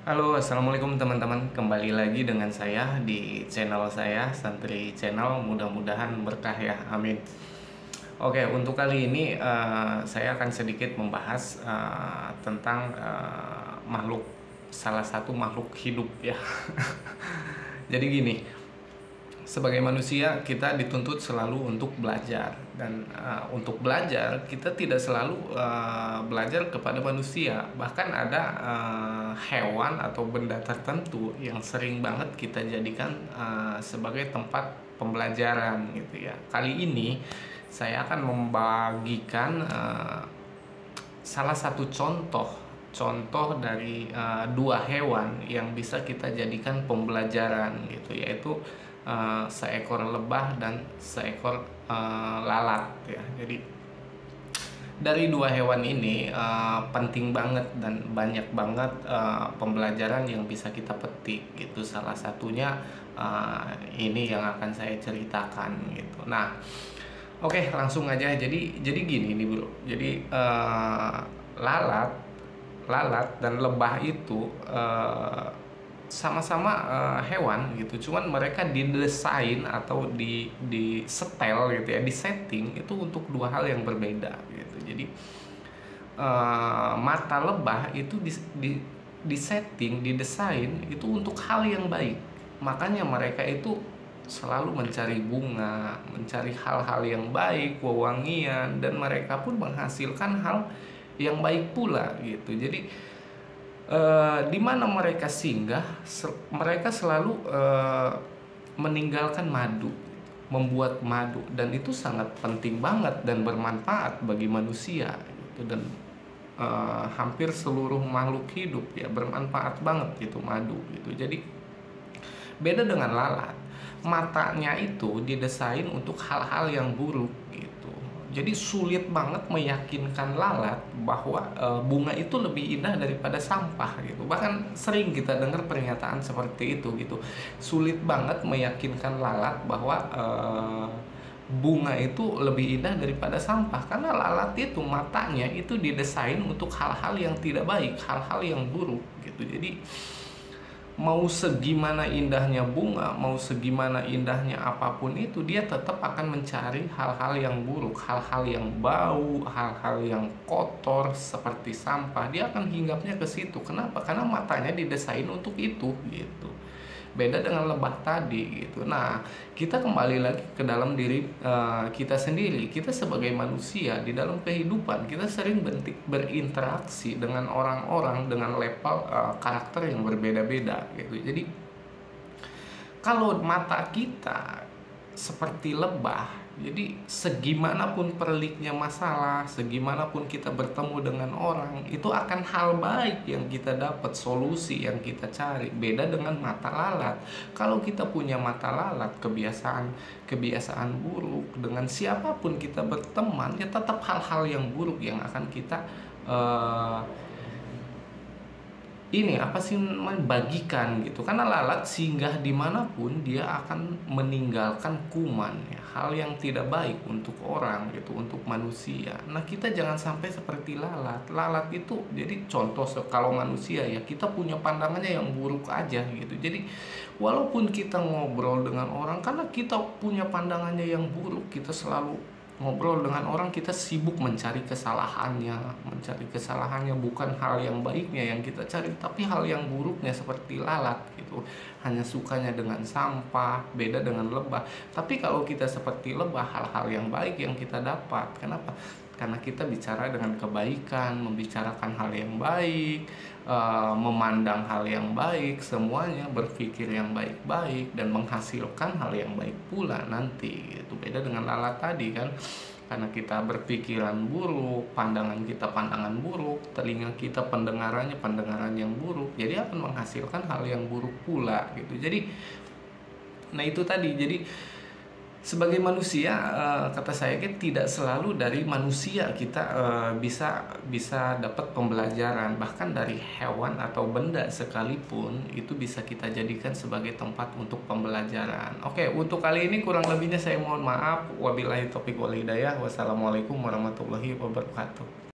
Halo, assalamualaikum teman-teman. Kembali lagi dengan saya di channel saya, Santri Channel. Mudah-mudahan berkah ya, amin. Oke, untuk kali ini saya akan sedikit membahas tentang makhluk, salah satu makhluk hidup ya. Jadi gini, sebagai manusia kita dituntut selalu untuk belajar, dan untuk belajar kita tidak selalu belajar kepada manusia. Bahkan ada hewan atau benda tertentu yang sering banget kita jadikan sebagai tempat pembelajaran gitu ya. Kali ini saya akan membagikan salah satu contoh dari dua hewan yang bisa kita jadikan pembelajaran gitu, yaitu seekor lebah dan seekor lalat ya. Jadi dari dua hewan ini penting banget dan banyak banget pembelajaran yang bisa kita petik gitu. Salah satunya ini yang akan saya ceritakan gitu. Nah, oke, langsung aja. Jadi gini nih bro. Jadi lalat dan lebah itu sama-sama hewan gitu, cuman mereka didesain atau di setel gitu ya, di setting itu untuk dua hal yang berbeda gitu. Jadi mata lebah itu di setting, didesain itu untuk hal yang baik, makanya mereka itu selalu mencari bunga, mencari hal-hal yang baik, wewangian, dan mereka pun menghasilkan hal yang baik pula gitu. Jadi di mana mereka singgah, mereka selalu meninggalkan madu, membuat madu, dan itu sangat penting banget dan bermanfaat bagi manusia gitu. Dan hampir seluruh makhluk hidup ya bermanfaat banget itu madu gitu. Jadi beda dengan lalat, matanya itu didesain untuk hal-hal yang buruk gitu. Jadi sulit banget meyakinkan lalat bahwa bunga itu lebih indah daripada sampah gitu. Bahkan sering kita dengar pernyataan seperti itu gitu. Sulit banget meyakinkan lalat bahwa bunga itu lebih indah daripada sampah, karena lalat itu matanya itu didesain untuk hal-hal yang tidak baik, hal-hal yang buruk gitu. Jadi mau segimana indahnya bunga, mau segimana indahnya apapun itu, dia tetap akan mencari hal-hal yang buruk, hal-hal yang bau, hal-hal yang kotor seperti sampah. Dia akan hinggapnya ke situ. Kenapa? Karena matanya didesain untuk itu gitu. Beda dengan lebah tadi gitu. Nah, kita kembali lagi ke dalam diri kita sendiri. Kita sebagai manusia di dalam kehidupan kita sering berinteraksi dengan orang-orang dengan level karakter yang berbeda-beda gitu. Jadi kalau mata kita seperti lebah, jadi segimanapun peliknya masalah, segimanapun kita bertemu dengan orang, itu akan hal baik yang kita dapat, solusi yang kita cari. Beda dengan mata lalat. Kalau kita punya mata lalat, kebiasaan buruk, dengan siapapun kita berteman, ya tetap hal-hal yang buruk yang akan kita bagikan gitu. Karena lalat singgah dimanapun dia akan meninggalkan kuman ya, hal yang tidak baik untuk orang gitu, untuk manusia. Nah, kita jangan sampai seperti lalat itu. Jadi contoh, kalau manusia ya, kita punya pandangannya yang buruk aja gitu. Jadi walaupun kita ngobrol dengan orang, karena kita punya pandangannya yang buruk, kita selalu ngobrol dengan orang, kita sibuk mencari kesalahannya, bukan hal yang baiknya yang kita cari, tapi hal yang buruknya seperti lalat gitu. Hanya sukanya dengan sampah, beda dengan lebah. Tapi kalau kita seperti lebah, hal-hal yang baik yang kita dapat. Kenapa? Karena kita bicara dengan kebaikan, membicarakan hal yang baik, memandang hal yang baik, semuanya berpikir yang baik-baik dan menghasilkan hal yang baik pula nanti. Itu beda dengan lalat tadi kan, karena kita berpikiran buruk, pandangan kita pandangan buruk, telinga kita pendengaran yang buruk, jadi akan menghasilkan hal yang buruk pula gitu. Jadi nah itu tadi. Jadi sebagai manusia, kata saya tidak selalu dari manusia kita bisa dapat pembelajaran. Bahkan dari hewan atau benda sekalipun itu bisa kita jadikan sebagai tempat untuk pembelajaran. Oke, untuk kali ini kurang lebihnya saya mohon maaf. Wabillahi taufiq wal hidayah. Wassalamualaikum warahmatullahi wabarakatuh.